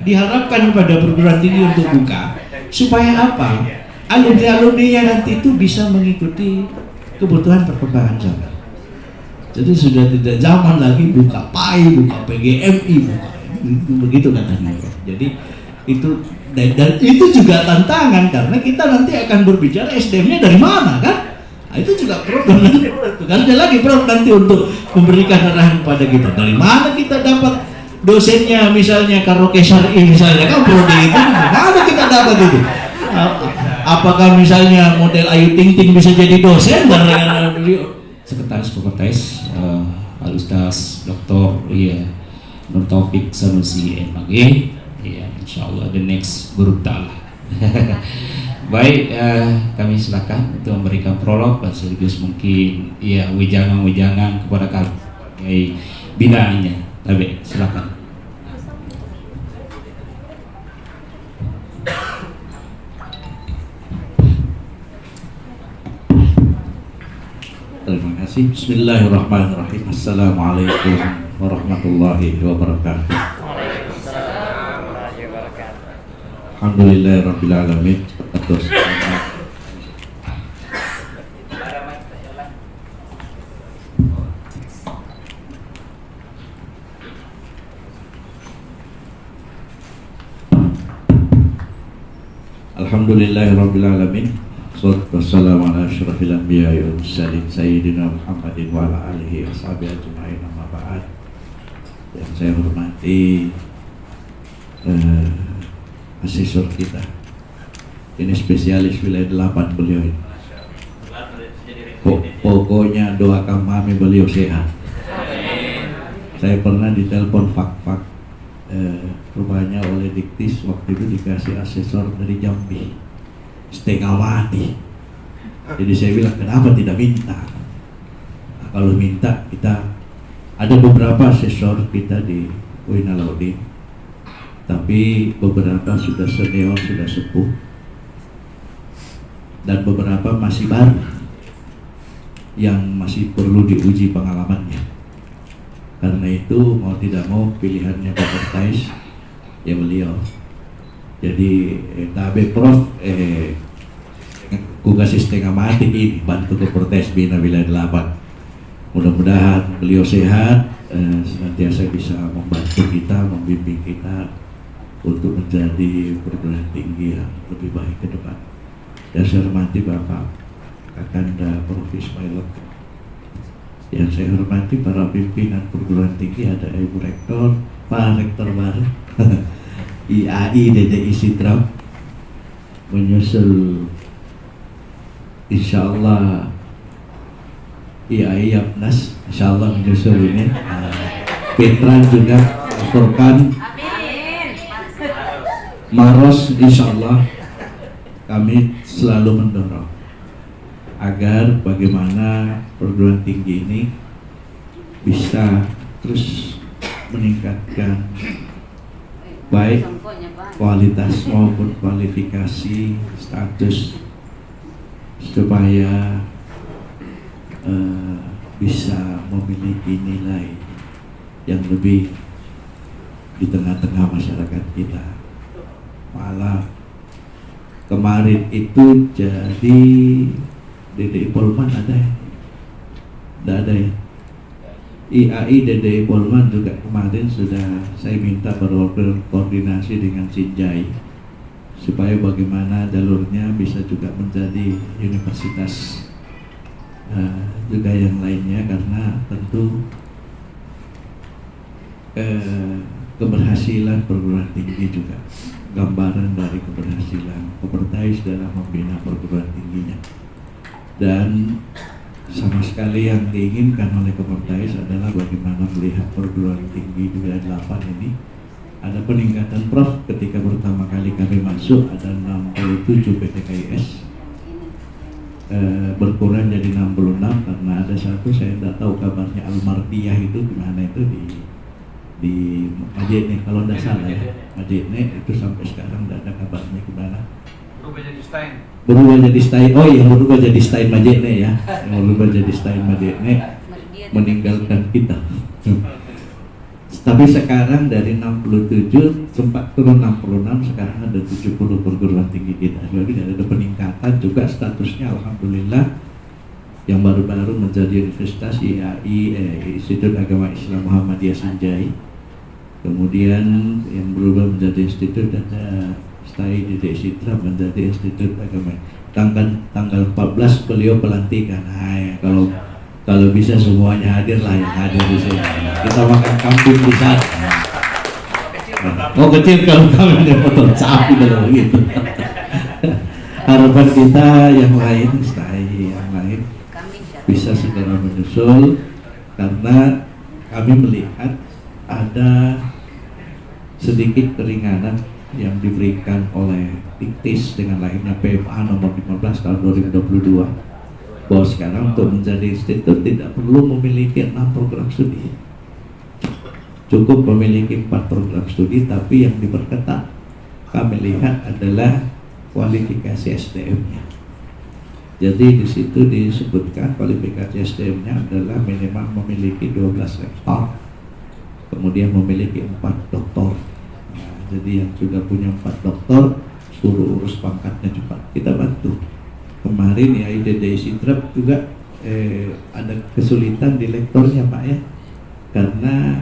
diharapkan pada perguruan tinggi untuk buka supaya apa? Alumni-alumninya nanti itu bisa mengikuti kebutuhan perkembangan zaman. Jadi sudah tidak zaman lagi buka PAI, buka PGMI, buka begitu katanya. Jadi itu dan itu juga tantangan karena kita nanti akan berbicara SDM-nya dari mana kan? Nah, itu juga problem nanti. Ada lagi problem nanti untuk memberikan arahan kepada kita. Dari mana kita dapat dosennya, misalnya Karaoke Syar'i misalnya kan prodi itu mana kita dapat itu? Apakah misalnya model Ayu Ting Ting bisa jadi dosen dan sekretaris Al-Ustaz Dr. Nur Taufik Sanusi MAG, insyaallah the next guru ta'ala. Baik, kami silakan untuk memberikan prolog dan sekaligus mungkin wejangan-wejangan kepada kami binaannya. Tapi silakan. Terima kasih. Bismillahirrahmanirrahim. Assalamualaikum warahmatullahi wabarakatuh. Waalaikumsalam warahmatullahi wabarakatuh. Alhamdulillahirabbil alamin. Atas Alhamdulillahirabbil alamin. Wassalamu ala asyrafil anbiya'i wal mursalin sayyidina Muhammadin wa ala alihi washabihi ajma'in, amma ba'd. Yang saya hormati asesor kita, ini spesialis wilayah 8 beliau ini. Pokoknya doakan mami beliau sehat. Saya pernah ditelepon fak-fak rupanya oleh Diktis, waktu itu dikasih asesor dari Jambi, setengah mati. Jadi saya bilang kenapa tidak minta? Nah, kalau minta kita ada beberapa asesor kita di UIN Alauddin, tapi beberapa sudah senior, sudah sepuh, dan beberapa masih baru yang masih perlu diuji pengalamannya. Karena itu mau tidak mau pilihannya Pak Pertais ya beliau. Jadi tabe Prof ku kasih setengah mati ini bantu ke Pertais Bina Wilayah 8. Mudah-mudahan beliau sehat, senantiasa bisa membantu kita, membimbing kita untuk menjadi perguruan tinggi yang lebih baik ke depan. Dan saya hormati Bapak Kakanda Prof Ismail. Yang saya hormati para pimpinan perguruan tinggi, ada Ibu Rektor, Pak Rektor baru, IAI DDI Sitram, menyusul insya Allah IAI Yapnas, insya Allah menyusul ini, Petran juga, Furkan, Maros, insya Allah kami selalu mendorong agar bagaimana perguruan tinggi ini bisa terus meningkatkan baik kualitas maupun kualifikasi status supaya bisa memiliki nilai yang lebih di tengah-tengah masyarakat kita. Malah kemarin itu jadi DDI Polman ada ya? Tidak ada ya? IAI DDI Polman juga kemarin sudah saya minta berkoordinasi dengan Sinjai supaya bagaimana jalurnya bisa juga menjadi universitas juga yang lainnya, karena tentu keberhasilan perguruan tinggi juga gambaran dari keberhasilan Pertais dalam membina perguruan tingginya. Dan sama sekali yang diinginkan oleh Pertais adalah bagaimana melihat perguruan tinggi di wilayah 8 ini ada peningkatan. Prof, ketika pertama kali kami masuk ada 67 PTKIS, berkurang jadi 66 karena ada satu saya tidak tahu kabarnya Al-Mardiyah itu gimana, itu di Majene kalau tidak salah ya, Majene itu sampai sekarang tidak ada kabarnya gimana. Berubah jadi Stein. Oh iya, berubah jadi Stein Majene ya. Yang berubah jadi Stein Majene meninggalkan kita. Tapi sekarang dari 67 sempat turun 66, sekarang ada 70 perguruan tinggi kita. Jadi ada peningkatan juga statusnya, alhamdulillah. Yang baru-baru menjadi Universitas IAI, Institut Agama Islam Muhammadiyah Sinjai. Kemudian yang berubah menjadi institut ada STAI Didik Citra menjadi Institut Agama. Tanggal 14 beliau pelantikan. Nah, ya, kalau bisa semuanya hadir lah yang hadir di sini. Kita makan kambing di sana. Oh kecil kalau kami ada potong sapi kalau begitu. Harapan kita yang lain, STAI yang lain bisa segera menyusul karena kami melihat ada sedikit keringanan yang diberikan oleh Diktis dengan lahirnya PMA nomor 15 tahun 2022 bahwa sekarang untuk menjadi institut tidak perlu memiliki 6 program studi, cukup memiliki 4 program studi, tapi yang diperketat kami lihat adalah kualifikasi SDM-nya. Jadi di situ disebutkan kualifikasi SDM-nya adalah minimal memiliki 12 lektor, kemudian memiliki 4 doktor. Nah, jadi yang sudah punya 4 doktor suruh urus pangkatnya cepat, kita bantu. Kemarin ya IDDI Sidrap juga ada kesulitan di lektornya Pak ya, karena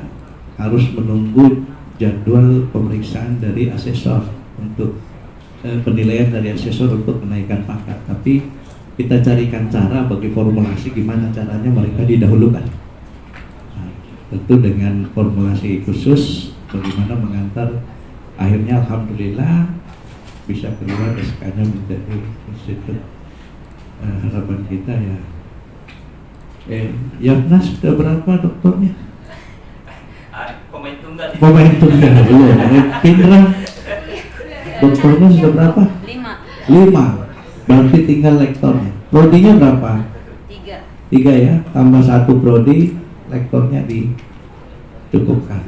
harus menunggu jadwal pemeriksaan dari asesor untuk penilaian dari asesor untuk menaikkan pangkat. Tapi kita carikan cara bagi formulasi gimana caranya mereka didahulukan. Nah, tentu dengan formulasi khusus bagaimana mengantar, akhirnya alhamdulillah bisa keluar SK-nya menjadi institut. Harapan kita ya Yafnas sudah berapa doktornya? Pemain tunggal belum. Pindrang doktornya sudah berapa? 5. Berarti tinggal lektornya. Prodinya berapa? 3 ya, tambah 1 prodi, lektornya dicukupkan.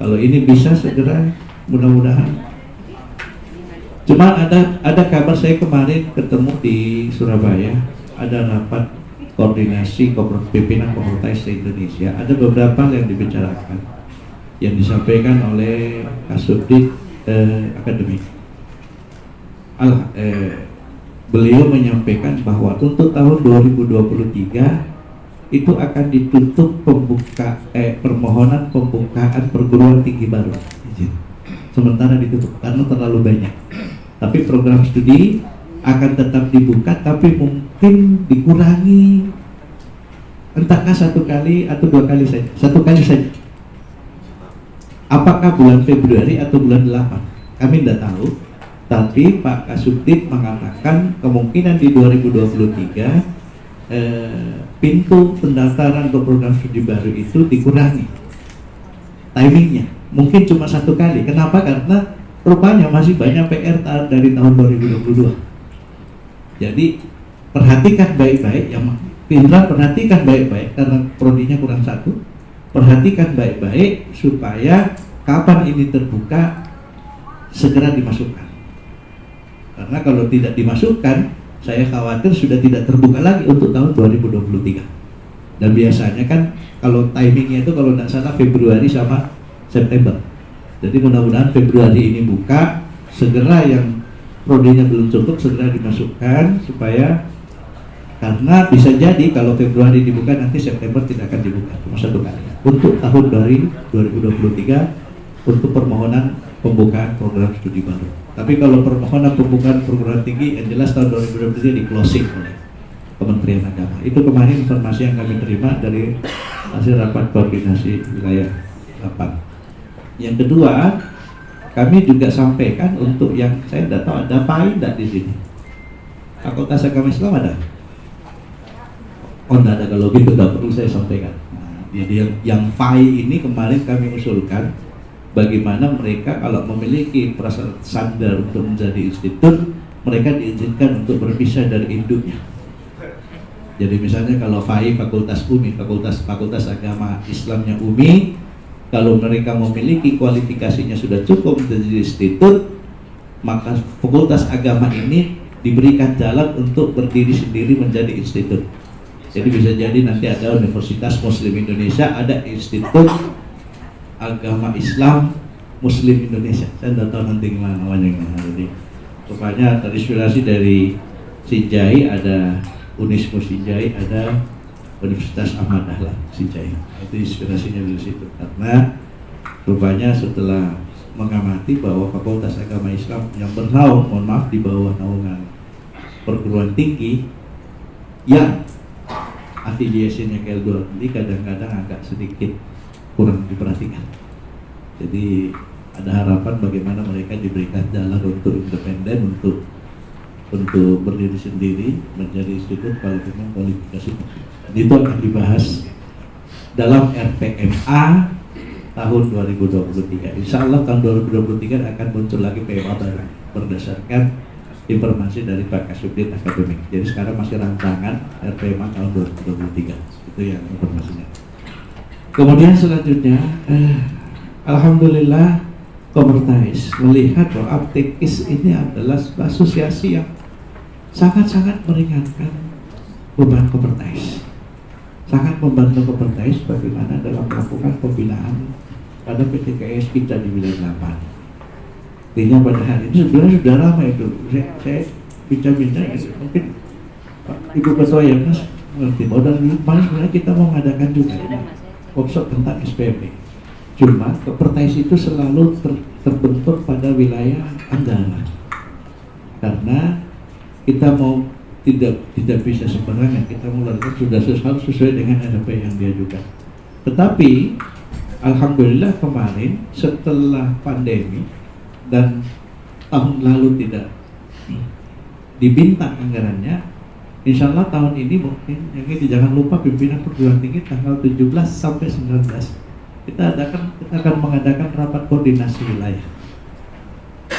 Kalau ini bisa segera, mudah-mudahan. Cuma ada kabar, saya kemarin ketemu di Surabaya, ada rapat koordinasi pimpinan komunitas Indonesia. Ada beberapa yang dibicarakan, yang disampaikan oleh Kasubdit Akademik. Beliau menyampaikan bahwa untuk tahun 2023 itu akan ditutup permohonan pembukaan perguruan tinggi baru. Sementara ditutup karena terlalu banyak. Tapi program studi akan tetap dibuka, tapi mungkin dikurangi, entahkah 1 kali atau 2 kali saja. 1 kali saja. Apakah bulan Februari atau bulan 8? Kami tidak tahu. Tapi Pak Kasubdit mengatakan kemungkinan di 2023 pintu pendaftaran untuk program studi baru itu dikurangi timingnya, mungkin cuma 1 kali. Kenapa? Karena rupanya masih banyak PR dari tahun 2022. Jadi perhatikan baik-baik, yang Pindra perhatikan baik-baik karena prodinya kurang 1. Perhatikan baik-baik supaya kapan ini terbuka segera dimasukkan. Karena kalau tidak dimasukkan, saya khawatir sudah tidak terbuka lagi untuk tahun 2023. Dan biasanya kan kalau timingnya itu kalau tidak salah Februari sama September. Jadi mudah-mudahan Februari ini buka, segera yang prodinya belum cukup segera dimasukkan, supaya karena bisa jadi kalau Februari dibuka nanti September tidak akan dibuka, cuma 1 kali. Untuk tahun dari 2023 untuk permohonan pembukaan program studi baru. Tapi kalau permohonan pembukaan perguruan tinggi yang jelas tahun 2023 di closing oleh Kementerian Agama. Itu kemarin informasi yang kami terima dari hasil rapat koordinasi wilayah 8. Yang kedua, kami juga sampaikan untuk yang saya tidak tahu ada FAI tidak di sini. Fakultas Agama Islam ada? Oh tidak ada, kalau gitu tidak perlu saya sampaikan. Nah, jadi yang FAI ini kemarin kami usulkan bagaimana mereka kalau memiliki prasyarat standar untuk menjadi institut, mereka diizinkan untuk berpisah dari induknya. Jadi misalnya kalau FAI Fakultas UMI, Fakultas Agama Islamnya UMI, kalau mereka memiliki kualifikasinya sudah cukup menjadi institut, maka Fakultas Agama ini diberikan jalan untuk berdiri sendiri menjadi institut. Jadi bisa jadi nanti ada Universitas Muslim Indonesia, ada institut agama Islam Muslim Indonesia. Saya tidak tahu nanti namanya gimana. Jadi rupanya terinspirasi dari Sinjai, ada Unismu Sinjai, ada Universitas Ahmad Dahlan Sinjai. Itu inspirasinya dari situ. Karena rupanya setelah mengamati bahwa Fakultas Agama Islam yang bernaung, mohon maaf, di bawah naungan perguruan tinggi yang afiliasinya ke Eldorado ini kadang-kadang agak sedikit kurang diperhatikan. Jadi ada harapan bagaimana mereka diberikan jalan untuk independen, untuk berdiri sendiri menjadi institut kalau memang kualifikasi. Dan itu akan dibahas dalam RPMA tahun 2023. Insya Allah tahun 2023 akan muncul lagi PMA baru berdasarkan informasi dari Pak Kasubdit Akademik. Jadi sekarang masih rancangan RPMA tahun 2023. Itu yang informasinya. Kemudian selanjutnya, alhamdulillah Komertais melihat bahwa aptekis ini adalah asosiasi yang sangat-sangat meringankan beban Komertais. Sangat membantu Komertais bagaimana dalam melakukan pembinaan pada PTKS kita di wilayah 8. Artinya pada hari ini sebenarnya sudah lama itu saya bincang-bincang mungkin Pak Ibu Ketua ya Mas mengerti bahwa dari kemarin sebenarnya kita mau mengadakan juga workshop tentang SPP. Cuma Komertais itu selalu terbentur pada wilayah Anggara karena kita mau tidak bisa sembarangan, kita mengeluarkan sudah harus sesuai dengan RP yang dia juga. Tetapi alhamdulillah kemarin setelah pandemi dan tahun lalu tidak dibintang anggarannya, insya Allah tahun ini mungkin yang ini jangan lupa pimpinan perguruan tinggi tanggal 17 sampai 19 kita akan mengadakan rapat koordinasi wilayah.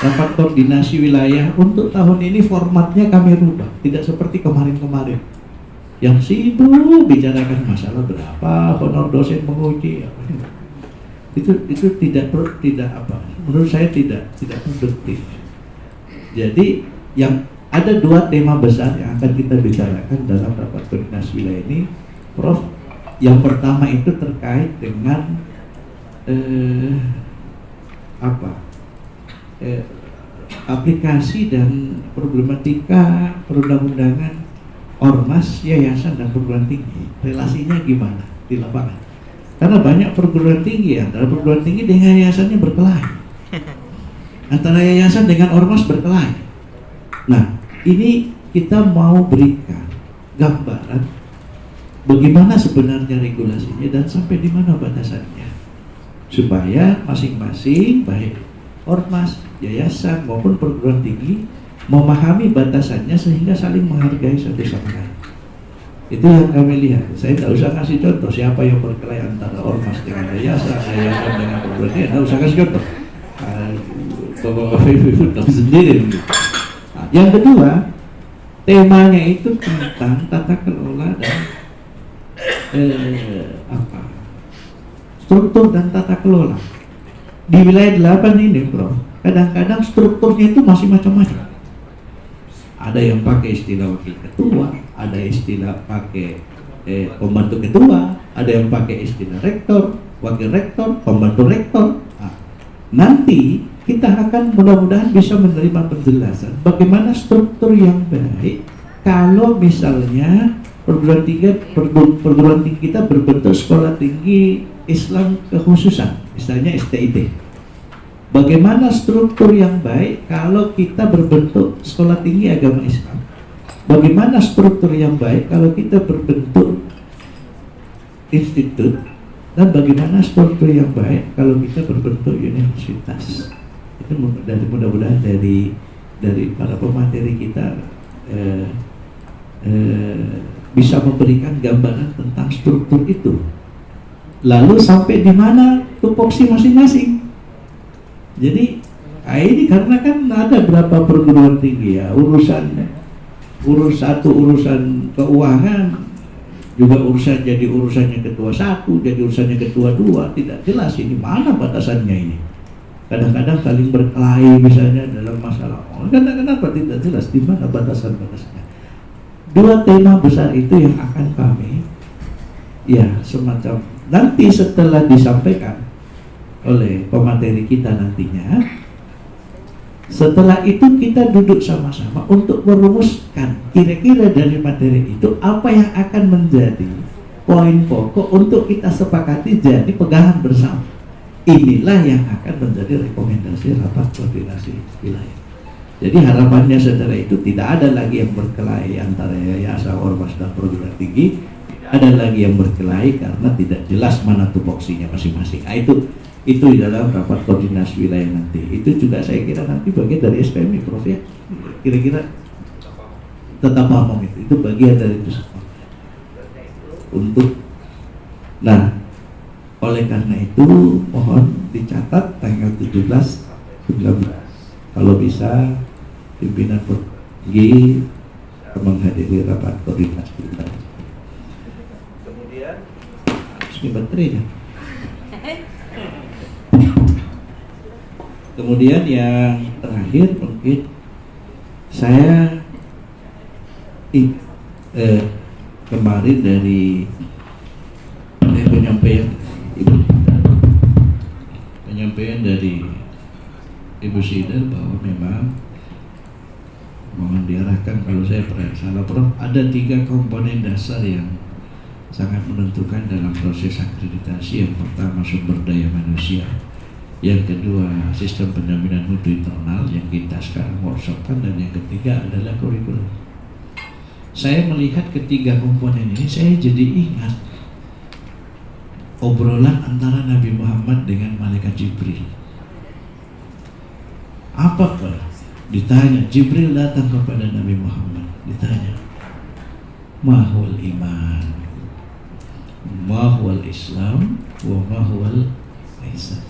Rapat koordinasi wilayah untuk tahun ini formatnya kami rubah, tidak seperti kemarin-kemarin yang sibuk bicarakan masalah berapa honor dosen menguji apa. Itu tidak apa, menurut saya tidak produktif. Jadi yang ada dua tema besar yang akan kita bicarakan dalam rapat koordinasi wilayah ini, Prof. Yang pertama itu terkait dengan aplikasi dan problematika perundang-undangan ormas, yayasan dan perguruan tinggi. Relasinya gimana di lapangan? Karena banyak perguruan tinggi, antara perguruan tinggi dengan yayasannya berkelahi, antara yayasan dengan ormas berkelahi. Nah, ini kita mau berikan gambaran bagaimana sebenarnya regulasinya dan sampai di mana batasannya, supaya masing-masing baik ormas, yayasan maupun perguruan tinggi memahami batasannya sehingga saling menghargai satu sama lain. Itu yang kami lihat. Saya tidak usah kasih contoh siapa yang berkelahi antara ormas dengan yayasan, yayasan dengan perguruan tinggi. Tidak usah kasih contoh. Bapak-bapak tahu sendiri. Nah, yang kedua, temanya itu tentang tata kelola dan struktur dan tata kelola. Di wilayah 8 ini, Bro, kadang-kadang strukturnya itu masih macam-macam. Ada yang pakai istilah wakil ketua, ada istilah pakai pembantu ketua, ada yang pakai istilah rektor, wakil rektor, pembantu rektor. Nah, nanti kita akan mudah-mudahan bisa menerima penjelasan bagaimana struktur yang baik kalau misalnya perguruan tinggi kita berbentuk sekolah tinggi Islam kekhususan, misalnya STIT. Bagaimana struktur yang baik kalau kita berbentuk sekolah tinggi agama Islam? Bagaimana struktur yang baik kalau kita berbentuk institut? Dan bagaimana struktur yang baik kalau kita berbentuk universitas? Itu mudah-mudahan dari para pemateri kita bisa memberikan gambaran tentang struktur itu. Lalu sampai di mana tupoksi masing-masing. Jadi ini karena kan ada berapa perguruan tinggi ya, urusan keuangan juga jadi urusannya ketua 1, jadi urusannya ketua 2, tidak jelas ini mana batasannya ini. Kadang-kadang saling berkelahi misalnya dalam masalah. Kenapa tidak jelas di mana batasan-batasnya. Dua tema besar itu yang akan kami semacam nanti setelah disampaikan oleh pemateri kita nantinya. Setelah itu kita duduk sama-sama untuk merumuskan kira-kira dari materi itu apa yang akan menjadi poin pokok untuk kita sepakati jadi pegangan bersama. Inilah yang akan menjadi rekomendasi rapat koordinasi wilayah. Jadi harapannya setelah itu tidak ada lagi yang berkelahi antara yayasan, ormas dan perguruan tinggi. Ada lagi yang berkelahi karena tidak jelas mana tupoksinya masing-masing. Nah, itu di dalam rapat koordinasi wilayah nanti. Itu juga saya kira nanti bagian dari SPMI, Prof ya. Kira-kira tetap paham itu bagian dari itu semua. Nah, oleh karena itu mohon dicatat tanggal 17, 19. Kalau bisa pimpinan pergi menghadiri rapat koordinasi wilayah. Ini baterainya. Kemudian yang terakhir mungkin saya kemarin dari penyampaian dari Ibu Sidar bahwa memang mohon diarahkan kalau saya pernah salah, Prof, ada 3 komponen dasar yang sangat menentukan dalam proses akreditasi. Yang pertama sumber daya manusia, yang kedua sistem penjaminan mutu internal yang kita sekarang workshopkan, dan yang ketiga adalah kurikulum. Saya melihat ketiga komponen ini, saya jadi ingat obrolan antara Nabi Muhammad dengan malaikat Jibril. Apa Pak? Ditanya, Jibril datang kepada Nabi Muhammad, ditanya, mahul iman, mahwal Islam, wa mahwal ihsan.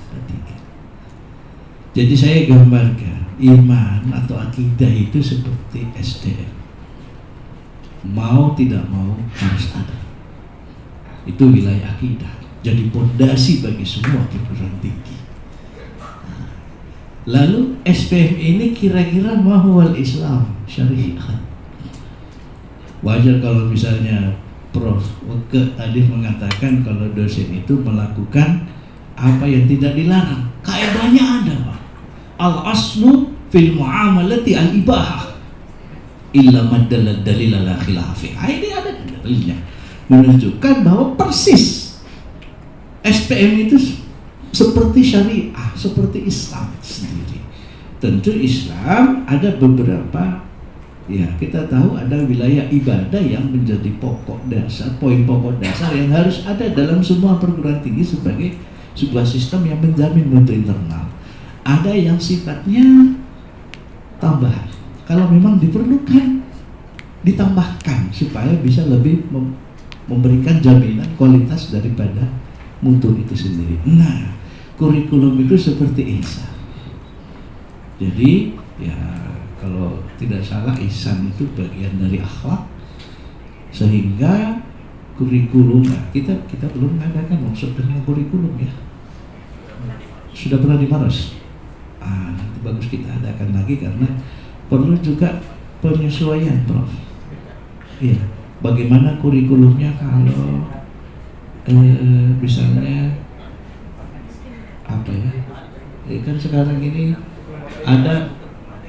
Jadi saya gambarkan iman atau akidah itu seperti SDM. Mau tidak mau harus ada. Itu wilayah akidah. Jadi pondasi bagi semua perguruan tinggi. Lalu SPM ini kira-kira mahwal Islam, syariat. Wajar kalau misalnya Prof Weke tadi mengatakan kalau dosen itu melakukan apa yang tidak dilarang. Kaedahnya ada, Pak. Al-aslu fil muamalati al-ibahah illa maddalad dalil ala khilafi. Ini ada dalilnya menunjukkan bahwa persis SPM itu seperti syariah, seperti Islam sendiri. Tentu Islam ada beberapa, ya kita tahu ada wilayah ibadah yang menjadi pokok dasar, poin pokok dasar yang harus ada dalam semua perguruan tinggi sebagai sebuah sistem yang menjamin mutu internal. Ada yang sifatnya tambahan. Kalau memang diperlukan, ditambahkan supaya bisa lebih memberikan jaminan kualitas daripada mutu itu sendiri. Nah, kurikulum itu seperti ihsan. Jadi, ya kalau tidak salah ihsan itu bagian dari akhlak, sehingga kurikulum, nah, kita belum mengadakan maksud dengan kurikulum ya. Sudah pernah di Maros. Nanti bagus kita adakan lagi karena perlu juga penyesuaian, Prof. Iya, bagaimana kurikulumnya kalau misalnya apa ya? Kan sekarang ini ada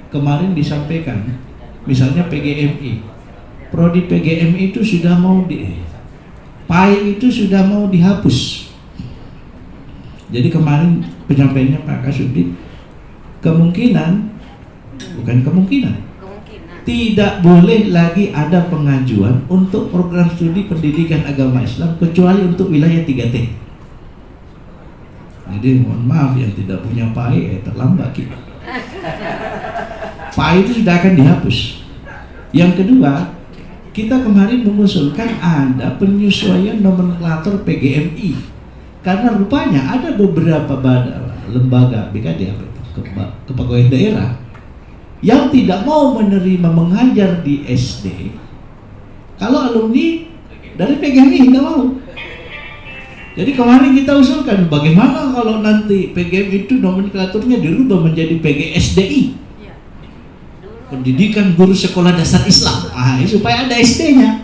kemarin disampaikan, misalnya PGMI, prodi PGMI itu sudah mau PAI itu sudah mau dihapus. Jadi kemarin penyampaiannya Pak Kasubdit, kemungkinan tidak boleh lagi ada pengajuan untuk program studi pendidikan agama Islam kecuali untuk wilayah 3T. Jadi mohon maaf yang tidak punya PAI terlambat kita. PAI itu sudah akan dihapus. Yang kedua, kita kemarin mengusulkan ada penyesuaian nomenklatur PGMI karena rupanya ada beberapa lembaga BKD apa itu, kepegawaian daerah yang tidak mau menerima mengajar di SD kalau alumni dari PGMI tidak mau. Jadi kemarin kita usulkan bagaimana kalau nanti PGMI itu nomenklaturnya dirubah menjadi PGSDI, Pendidikan Guru Sekolah Dasar Islam, supaya ada SD-nya.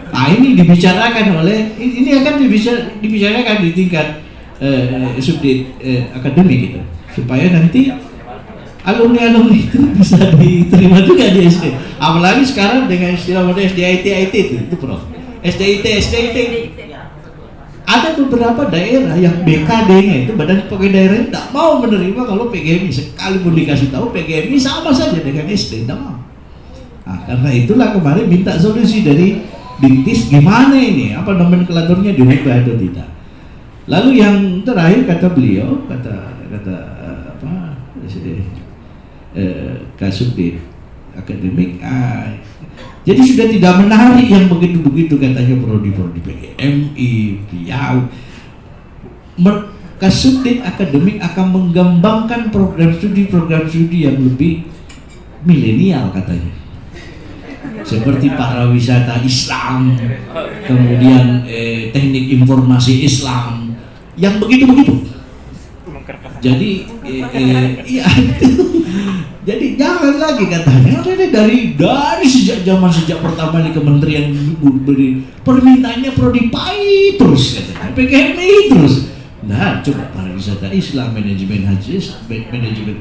Nah ini dibicarakan oleh, ini akan dibicarakan di tingkat subdit akademik gitu, supaya nanti alumni itu bisa diterima juga di SD. Apalagi sekarang dengan istilah modern SDIT itu Prof. SDIT. Ada beberapa daerah yang BKD-nya itu badan kepegawaian daerah tidak mau menerima kalau PGMI, sekalipun dikasih tahu PGMI sama saja dengan SD, tidak mau. Nah, karena itulah kemarin minta solusi dari Diktis, gimana ini, apa nomenklaturnya dirubah atau tidak. Lalu yang terakhir kata beliau, Kasubdit akademik, jadi sudah tidak menarik yang begitu katanya prodi PGMI, Riau. Kasubdit akademik akan mengembangkan program studi yang lebih milenial katanya, seperti pariwisata Islam, kemudian teknik informasi Islam, yang begitu. Jadi jadi jangan lagi katanya dari sejak pertama di Kementerian beri permintaannya prodi PAI terus katanya, PGMI terus. Nah, coba pariwisata Islam, manajemen haji, manajemen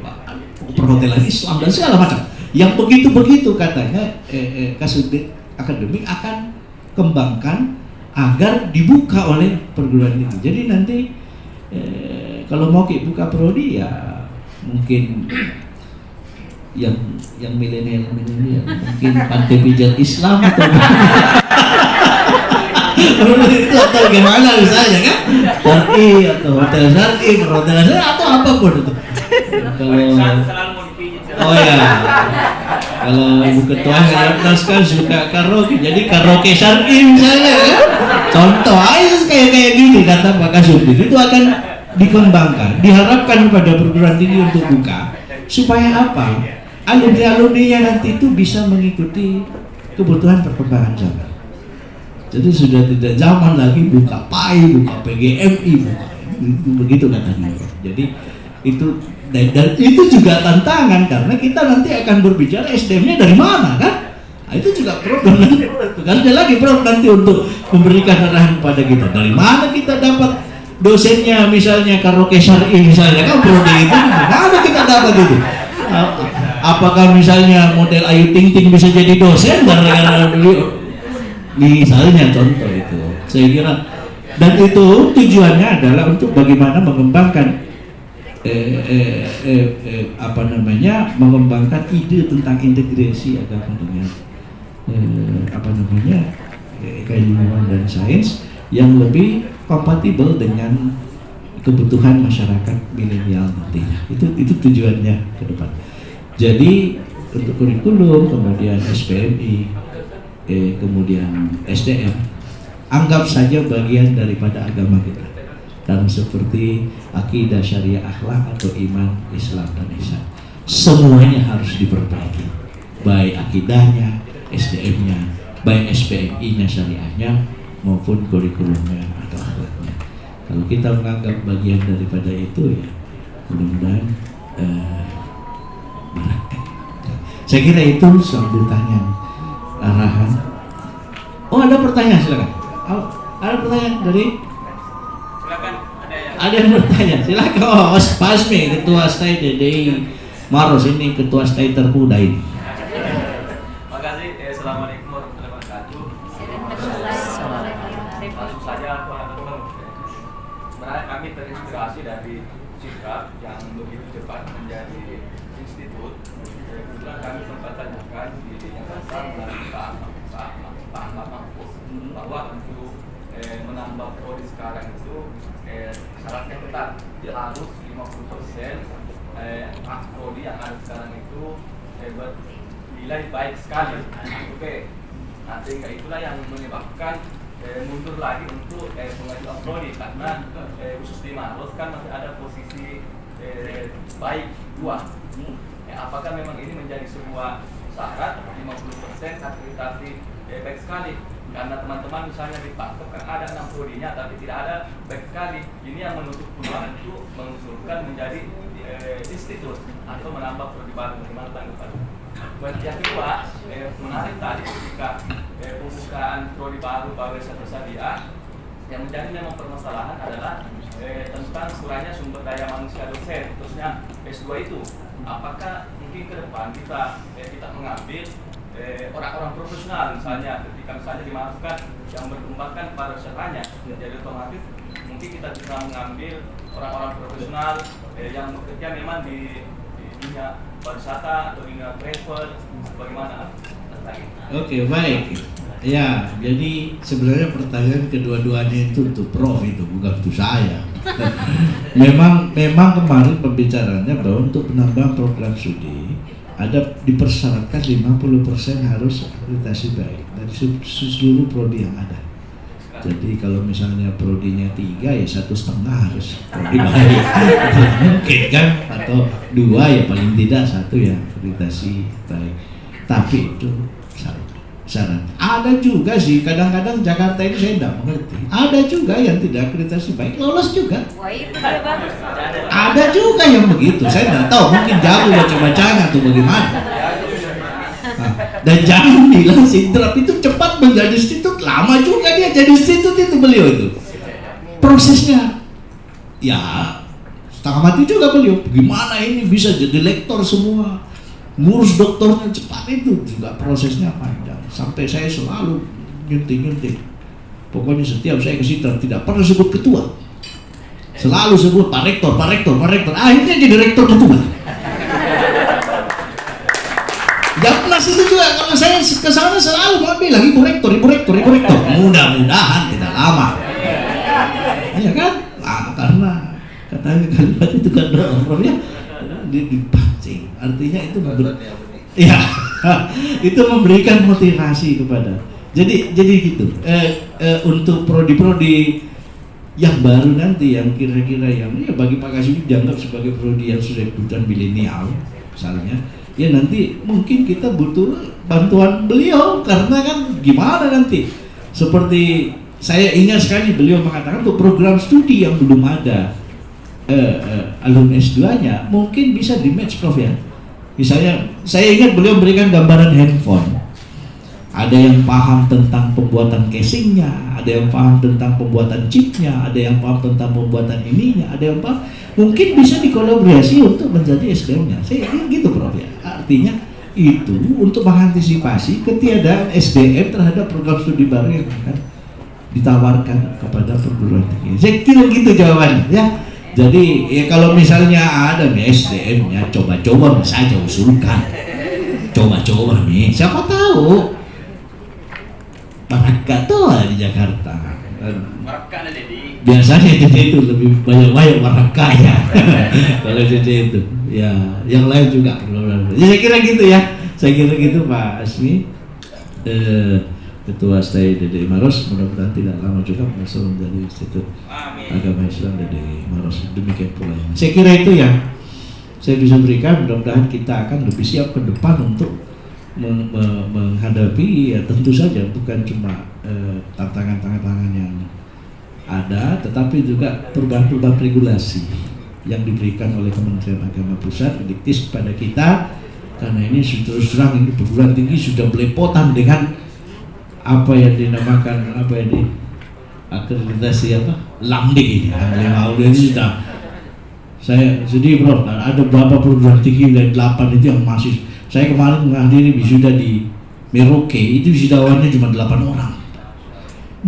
perhotelan Islam dan segala macam. Yang begitu katanya Kasubdit akademik akan kembangkan agar dibuka oleh perguruan itu. Jadi nanti kalau mau buka prodi ya mungkin yang milenial mungkin pantai pijat Islam atau itu atau gimana misalnya kan, Syar'i atau hotel Syar'i, perhotelan atau apapun itu. Kalau ibu ketua Herapnas kan suka karaoke, jadi karaoke Syar'i misalnya kan? Contoh aja kayak gini kata Pak Kasubdit, itu akan dikembangkan, diharapkan pada perguruan tinggi untuk buka, supaya apa? Alumni-alumninya nanti itu bisa mengikuti kebutuhan perkembangan zaman. Jadi sudah tidak zaman lagi buka PAI, buka PGMI, begitu katanya. Jadi itu dan itu juga tantangan, karena kita nanti akan berbicara SDM-nya dari mana kan? Nah, itu juga problem nanti. Ada lagi problem nanti untuk memberikan arahan kepada kita. Dari mana kita dapat dosennya, misalnya karaoke Syar'i misalnya kan prodi itu, mana kita dapat itu? Apakah misalnya model Ayu Ting Ting bisa jadi dosen gara-gara dulu? Misalnya contoh itu, saya kira, dan itu tujuannya adalah untuk bagaimana mengembangkan mengembangkan ide tentang integrasi agama dengan keilmuan dan sains yang lebih kompatibel dengan kebutuhan masyarakat milenial nantinya. Itu tujuannya ke depan. Jadi untuk kurikulum, kemudian SPMI, kemudian SDM, anggap saja bagian daripada agama kita. Karena seperti akidah, syariah, akhlak atau iman, Islam dan ihsan, semuanya harus diperbaiki, baik akidahnya, SDM-nya, baik SPMI-nya, syariahnya, maupun kurikulumnya atau akhlaknya. Kalau kita menganggap bagian daripada itu, ya mudah-mudahan barangkali. Saya kira itu sambutan arahan. Oh, ada pertanyaan, silakan. Ada pertanyaan dari? Silakan. Ada yang bertanya, silakan. Oh, Pak Asmi, ketua STAI DDI Maros, ini ketua STAI termuda ini. Makasih. Assalamualaikum warahmatullahi wabarakatuh. Langsung saja, teman-teman. Sebenarnya kami terinspirasi dari sikap yang begitu cepat menjadi institut. Kebetulan kami sempat tanyakan di yayasan melalui Pak Ahmad Mahfuz bahwa untuk menambah prodi sekarang itu syaratnya ketat, harus 50% prodi yang ada sekarang itu bernilai baik sekali. Nah, sehingga itulah yang menyebabkan mundur lagi untuk pengajuan prodi, karena khusus di Maros kan masih ada posisi baik 2. Apakah memang ini menjadi sebuah syarat 50% akreditasi baik sekali? Karena teman-teman misalnya di Patok kan ada 6 prodinya tapi tidak ada baik sekali. Ini yang menutup peluang untuk mengusulkan menjadi institut atau menambah prodi baru. Bagaimana tanggapan? Yang kedua, menarik tadi ketika pembukaan prodi baru Bawesa tersedia, yang menjadi memang permasalahan adalah tentang kurangnya sumber daya manusia dosen, khususnya S2 itu. Apakah mungkin ke depan kita mengambil orang-orang profesional, misalnya ketika dimasukkan yang berkembangkan pariwisatanya, jadi otomatis mungkin kita bisa mengambil orang-orang profesional yang bekerja memang di dunia pariwisata atau dunia travel, bagaimana? Oke, baik. Ya, jadi sebenarnya pertanyaan kedua-duanya itu untuk Prof itu, bukan untuk saya. memang kemarin pembicaraannya bahwa untuk penambahan program studi ada dipersyaratkan 50% harus akreditasi baik dari seluruh prodi yang ada. Jadi kalau misalnya prodinya 3 ya 1,5 harus prodi baik. Mungkin kan, atau 2 ya paling tidak 1 ya akreditasi baik. Tapi itu syarat. Ada juga sih, kadang-kadang Jakarta ini saya tidak mengerti. Ada juga yang tidak akreditasi baik, lolos juga. Ada juga yang begitu, saya tidak tahu, mungkin jago baca-bacanya atau bagaimana. Nah, dan jangan bilang Sintrap itu cepat menjadi institut, lama juga dia jadi institut itu beliau itu. Prosesnya, ya setengah mati juga beliau. Gimana ini bisa jadi lektor semua? Ngurus doktornya cepat itu juga prosesnya panjang. Sampai saya selalu nyuntik. Pokoknya setiap saya ke Sintrap tidak pernah sebut ketua. Selalu sebut Pak Rektor. Akhirnya jadi rektor ketua. Japlas itu juga kalau saya ke sana selalu mau bilang Ibu Rektor. Mudah-mudahan tidak lama. Ya kan? Karena katanya kalimat itu kan orangnya dipancing. Artinya itu ya, itu memberikan motivasi kepada. Jadi gitu. Untuk prodi-prodi yang baru nanti, yang kira-kira yang ya bagi Pak Kasih dianggap sebagai prodi yang sudah kebutuhan milenial, misalnya, ya nanti mungkin kita butuh bantuan beliau karena kan gimana nanti. Seperti saya ingat sekali beliau mengatakan untuk program studi yang belum ada alumni S2-nya mungkin bisa di match, Prof ya. Misalnya saya ingat beliau berikan gambaran handphone. Ada yang paham tentang pembuatan casingnya, ada yang paham tentang pembuatan chipnya, ada yang paham tentang pembuatan ininya, ada yang paham. Mungkin bisa dikolaborasi untuk menjadi SDM-nya. Saya ingat gitu, Prof ya. Artinya itu untuk mengantisipasi ketiadaan SDM terhadap program studi baru yang akan ditawarkan kepada perguruan tinggi. Saya kira gitu jawabannya ya. Jadi ya kalau misalnya ada nih SDM-nya, coba-coba saja usulkan. Coba-coba nih, siapa tahu Maraka tuh di Jakarta. Maraka ada Dedi. Biasanya itu lebih banyak Maraka ya. Kalau itu ya, yang lain juga. Ya, saya kira gitu ya. Saya kira gitu Pak Asmi. Ketua Stay DDI Maros, mudah-mudahan tidak lama juga masuk menjadi Institut Agama Islam DDI Maros. Demikian pula yang saya kira itu yang saya bisa berikan. Mudah-mudahan kita akan lebih siap ke depan untuk menghadapi ya tentu saja bukan cuma tantangan-tantangan yang ada, tetapi juga perubahan-perubahan regulasi yang diberikan oleh Kementerian Agama Pusat diktis kepada kita, karena ini terus terang ini perguruan tinggi sudah belepotan dengan apa yang dinamakan akreditasi LAMDIK ini. LAMDIK ini sudah saya sedih, Bro. Ada beberapa perguruan tinggi dari 8 itu yang masih. Saya kemarin menghadiri wisuda di Merauke, itu wisudawannya cuma 8 orang.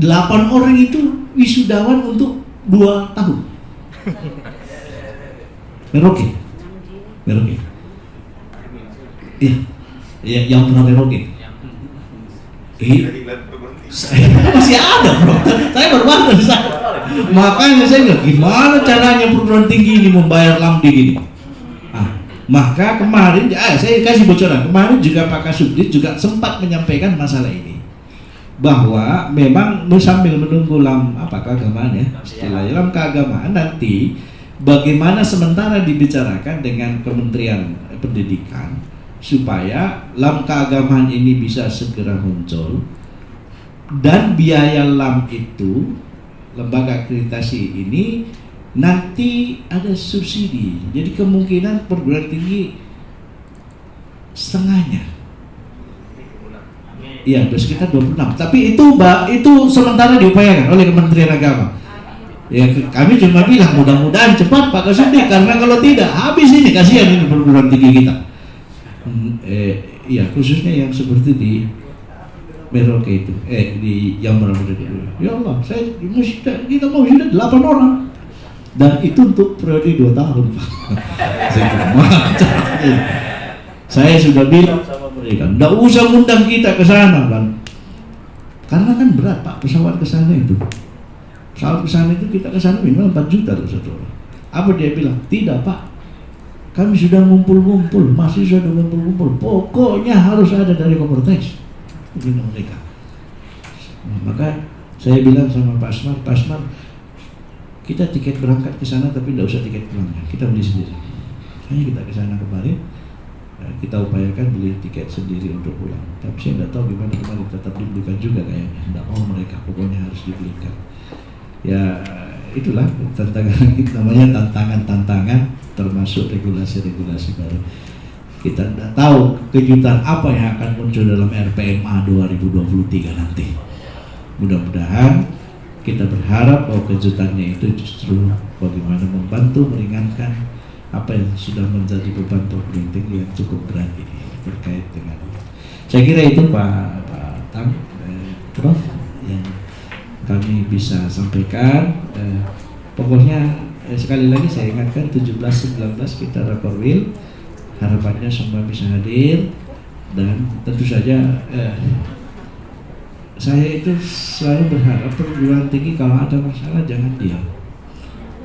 8 orang itu wisudawan untuk 2 tahun. Merauke. Iya, yang pernah Merauke. Masih ada, Bro. Saya baru bangun di sana. Makanya saya bilang, gimana caranya perguruan tinggi ini membayar LAMDIK ini? Maka kemarin, saya kasih bocoran. Kemarin juga Pak Kasubdit juga sempat menyampaikan masalah ini, bahwa memang sambil menunggu keagamaan ya, istilahnya keagamaan nanti bagaimana sementara dibicarakan dengan Kementerian Pendidikan supaya keagamaan ini bisa segera muncul, dan biaya itu lembaga akreditasi ini nanti ada subsidi. Jadi kemungkinan perguruan tinggi setengahnya. Iya, sekitar 26. Tapi itu sementara diupayakan oleh Kementerian Agama. Ya kami cuma bilang mudah-mudahan cepat Pak Kasubdit, karena kalau tidak habis ini, kasihan ini perguruan tinggi kita. Iya, khususnya yang seperti di Merauke itu, di Jambara itu. Ya Allah, kita mau sudah 8 orang, dan itu untuk periode 2 tahun Pak. Saya sudah bilang sama mereka, nggak usah undang kita ke sana kan, karena kan berat Pak pesawat ke sana itu. Pesawat ke sana itu kita ke sana minimal 4 juta loh satu orang. Apa dia bilang? Tidak Pak, kami sudah ngumpul-ngumpul, masih sudah ngumpul-ngumpul. Pokoknya harus ada dari Kopertais. Begini mereka. Nah, maka saya bilang sama Pak Asmar, kita tiket berangkat ke sana tapi tidak usah tiket pulangnya, kita beli sendiri. Hanya kita ke sana kemarin, kita upayakan beli tiket sendiri untuk pulang. Tapi saya tidak tahu gimana kemarin, tetap dibelikan juga kayaknya. Tidak mau mereka, pokoknya harus dibelikan. Ya itulah tantangan, namanya tantangan termasuk regulasi-regulasi baru. Kita tidak tahu kejutan apa yang akan muncul dalam RPMA 2023 nanti. Mudah-mudahan kita berharap bahwa kejutannya itu justru bagaimana membantu meringankan apa yang sudah menjadi beban perguruan tinggi yang cukup berat ini terkait dengan. Saya kira itu Pak Tang, Prof, yang kami bisa sampaikan. Pokoknya sekali lagi saya ingatkan 17-19 kita Rakorwil, harapannya semua bisa hadir, dan tentu saja saya itu selalu berharap perguruan tinggi kalau ada masalah jangan diam,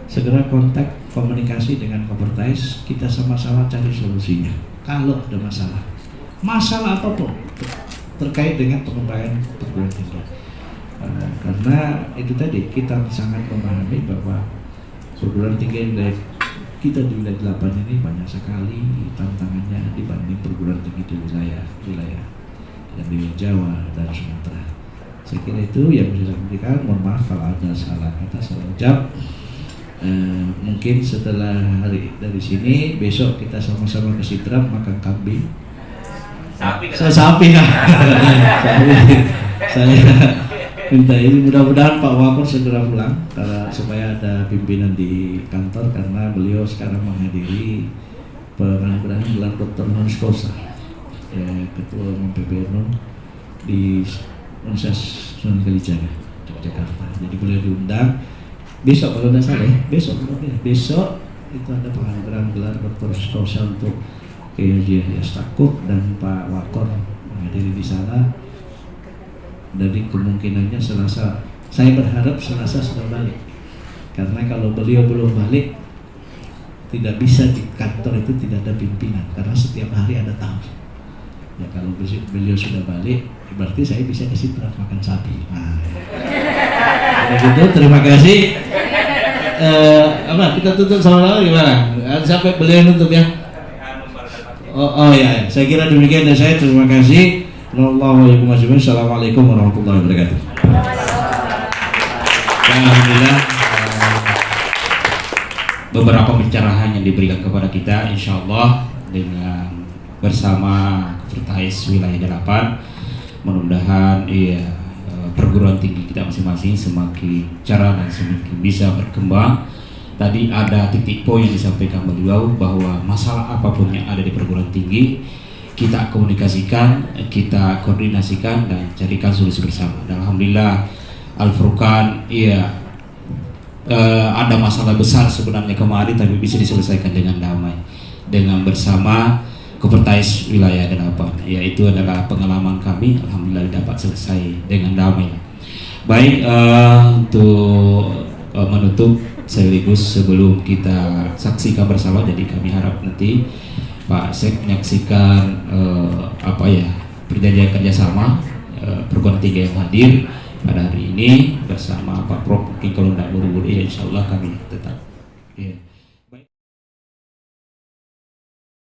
segera kontak, komunikasi dengan Kopertais, kita sama-sama cari solusinya. Kalau ada masalah apapun terkait dengan pengembangan perguruan tinggi. Karena itu tadi kita sangat memahami bahwa perguruan tinggi kita di wilayah 8 ini banyak sekali tantangannya dibanding perguruan tinggi di wilayah yang di Jawa dan Sumatera. Saya kira itu yang bisa saya sampaikan. Mohon maaf kalau ada salah kata, salah ucap. Mungkin setelah hari dari sini besok kita sama-sama ke Sidrap makan kambing. Sapi kan? Saya minta ini mudah-mudahan Pak Wakor segera pulang supaya ada pimpinan di kantor, karena beliau sekarang menghadiri penganugerahan gelar Dr. Honoris Causa Ketua Umum PBNU di Universitas Sunan Kalijaga, Yogyakarta. Jadi beliau diundang besok kalau tidak salah, besok itu ada penganugerahan gelar Dr. Honoris Causa untuk Kiai Stakuf, dan Pak Wakor menghadiri di sana. Dari kemungkinannya Selasa, saya berharap Selasa sudah balik, karena kalau beliau belum balik tidak bisa di kantor itu tidak ada pimpinan, karena setiap hari ada tamu. Ya kalau beliau sudah balik, berarti saya bisa ke Sidrap makan sapi. Nah, ya. Gitu, terima kasih. Kita tutup sama-sama gimana? Sampai beliau nutup ya. Oh ya, saya kira demikian dari saya. Terima kasih. Assalamualaikum warahmatullahi wabarakatuh. Alhamdulillah, beberapa pencerahan yang diberikan kepada kita, insya Allah dengan bersama Kopertais wilayah 8, mudah-mudahan perguruan tinggi kita masing-masing semakin cerah dan semakin bisa berkembang. Tadi ada titik poin yang disampaikan beliau bahwa masalah apapun yang ada di perguruan tinggi kita komunikasikan, kita koordinasikan dan carikan solusi bersama. Dan alhamdulillah Al-Furqan ada masalah besar sebenarnya kemarin, tapi bisa diselesaikan dengan damai, dengan bersama Kopertais wilayah 8. Itu adalah pengalaman kami, alhamdulillah dapat selesai dengan damai. Baik, untuk menutup sekaligus sebelum kita saksikan bersama, jadi kami harap nanti Pak Sek menyaksikan perjanjian kerjasama perguruan tinggi yang hadir pada hari ini bersama Pak Prof. Mungkin kalau tidak buru-buru, insya Allah kami tetap.